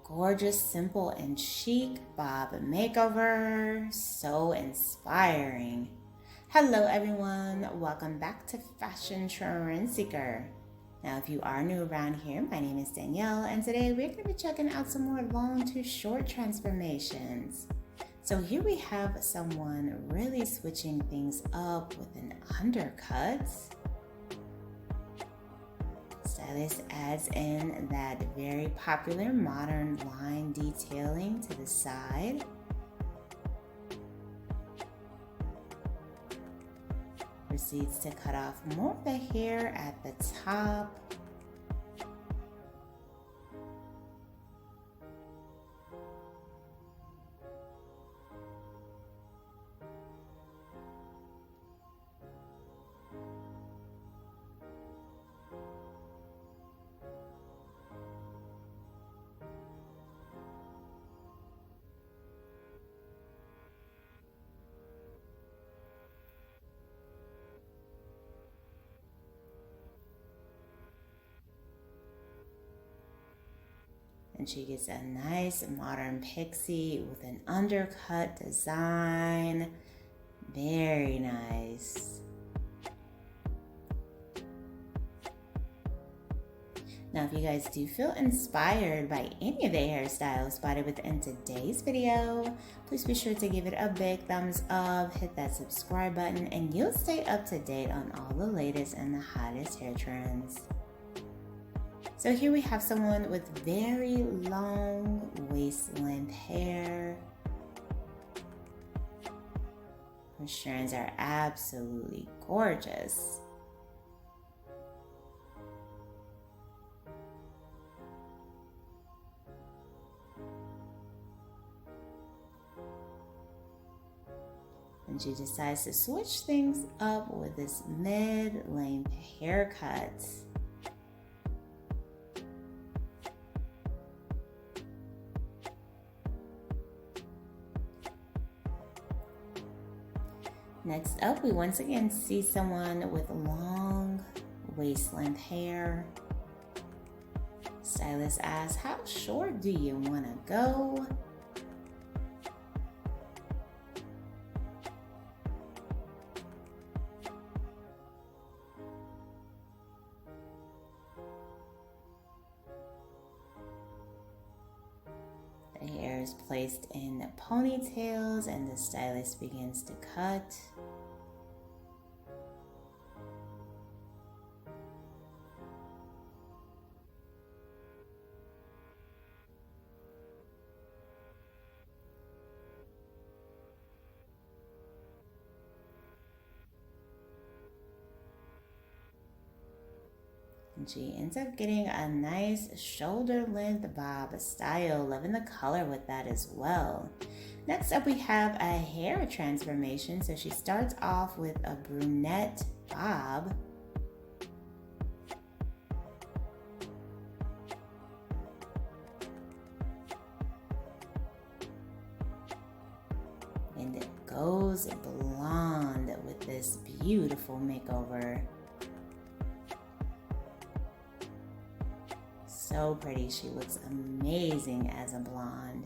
gorgeous, simple, and chic bob makeover. So inspiring. Hello everyone, welcome back to Fashion Trend Seeker. Now if you are new around here, my name is Danielle, and today we're going to be checking out some more long to short transformations. So here we have someone really switching things up with an undercut. Stylist adds in that very popular modern line detailing to the side. Proceeds to cut off more of the hair at the top. And she gets a nice modern pixie with an undercut design. Very nice. Now, if you guys do feel inspired by any of the hairstyles spotted within today's video, please be sure to give it a big thumbs up, hit that subscribe button, and you'll stay up to date on all the latest and the hottest hair trends. So here we have someone with very long waist length hair. Her strands are absolutely gorgeous. And she decides to switch things up with this mid-length haircut. Next up, we once again see someone with long waist-length hair. Stylist asks, how short do you want to go? The hair is placed in ponytails and the stylist begins to cut. And she ends up getting a nice shoulder length bob style. Loving the color with that as well. Next up we have a hair transformation. So she starts off with a brunette bob. And it goes blonde with this beautiful makeover. So pretty. She looks amazing as a blonde.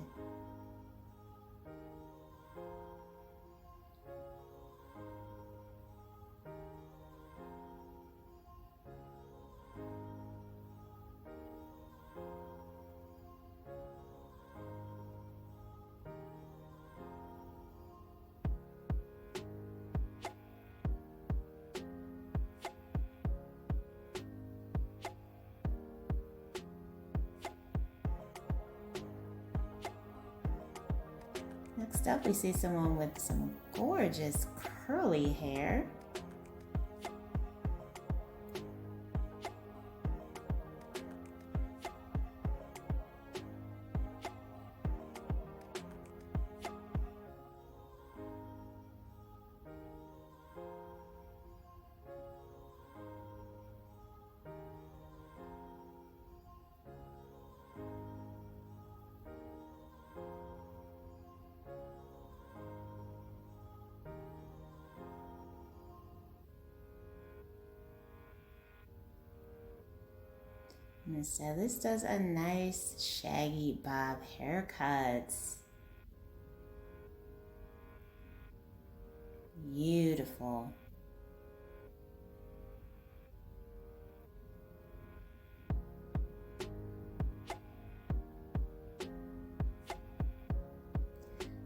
Next up, we see someone with some gorgeous curly hair. And the stylist does a nice shaggy bob haircut. Beautiful.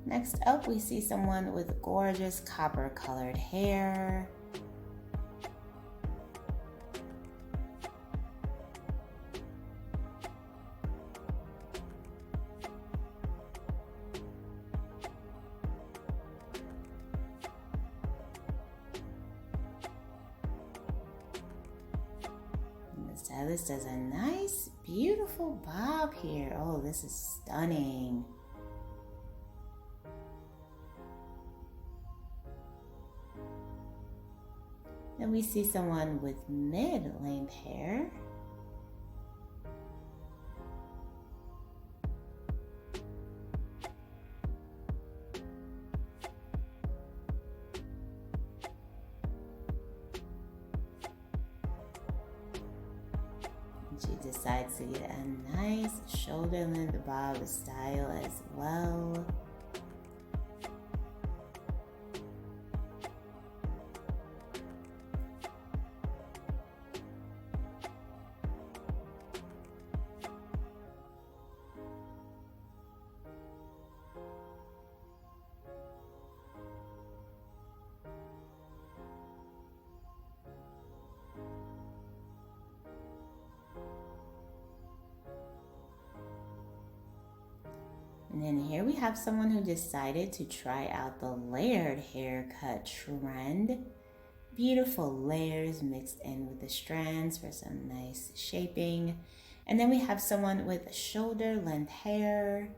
Next up, we see someone with gorgeous copper colored hair. And the stylist does a nice, beautiful bob here. Oh, this is stunning. Then we see someone with mid-length hair. And she decides to get a nice shoulder-length bob style as well. And then here we have someone who decided to try out the layered haircut trend. Beautiful layers mixed in with the strands for some nice shaping. And then we have someone with shoulder length hair.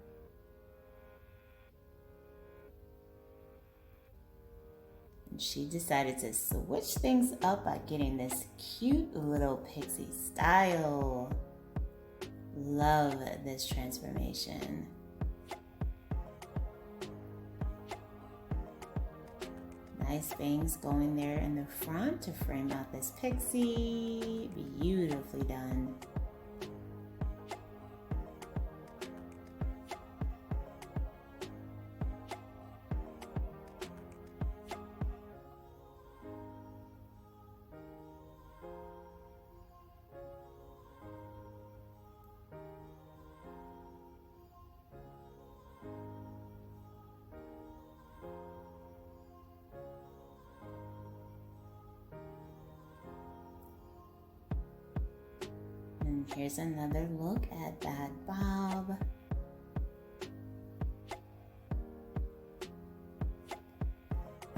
And she decided to switch things up by getting this cute little pixie style. Love this transformation. Nice bangs going there in the front to frame out this pixie. Beautifully done. And here's another look at that bob.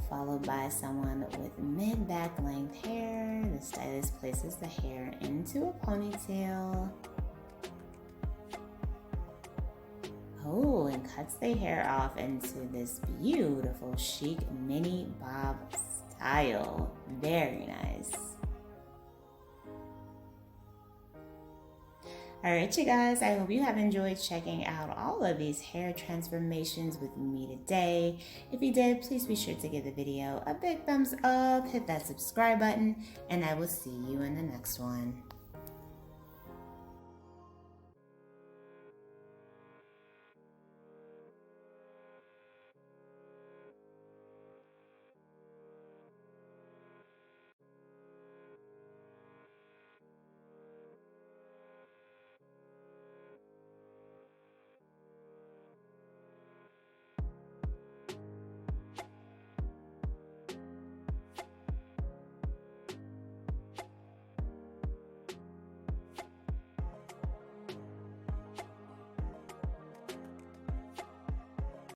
Followed by someone with mid-back length hair. The stylist places the hair into a ponytail. Oh, and cuts the hair off into this beautiful chic mini bob style. Very nice. Alright you guys, I hope you have enjoyed checking out all of these hair transformations with me today. If you did, please be sure to give the video a big thumbs up, hit that subscribe button, and I will see you in the next one.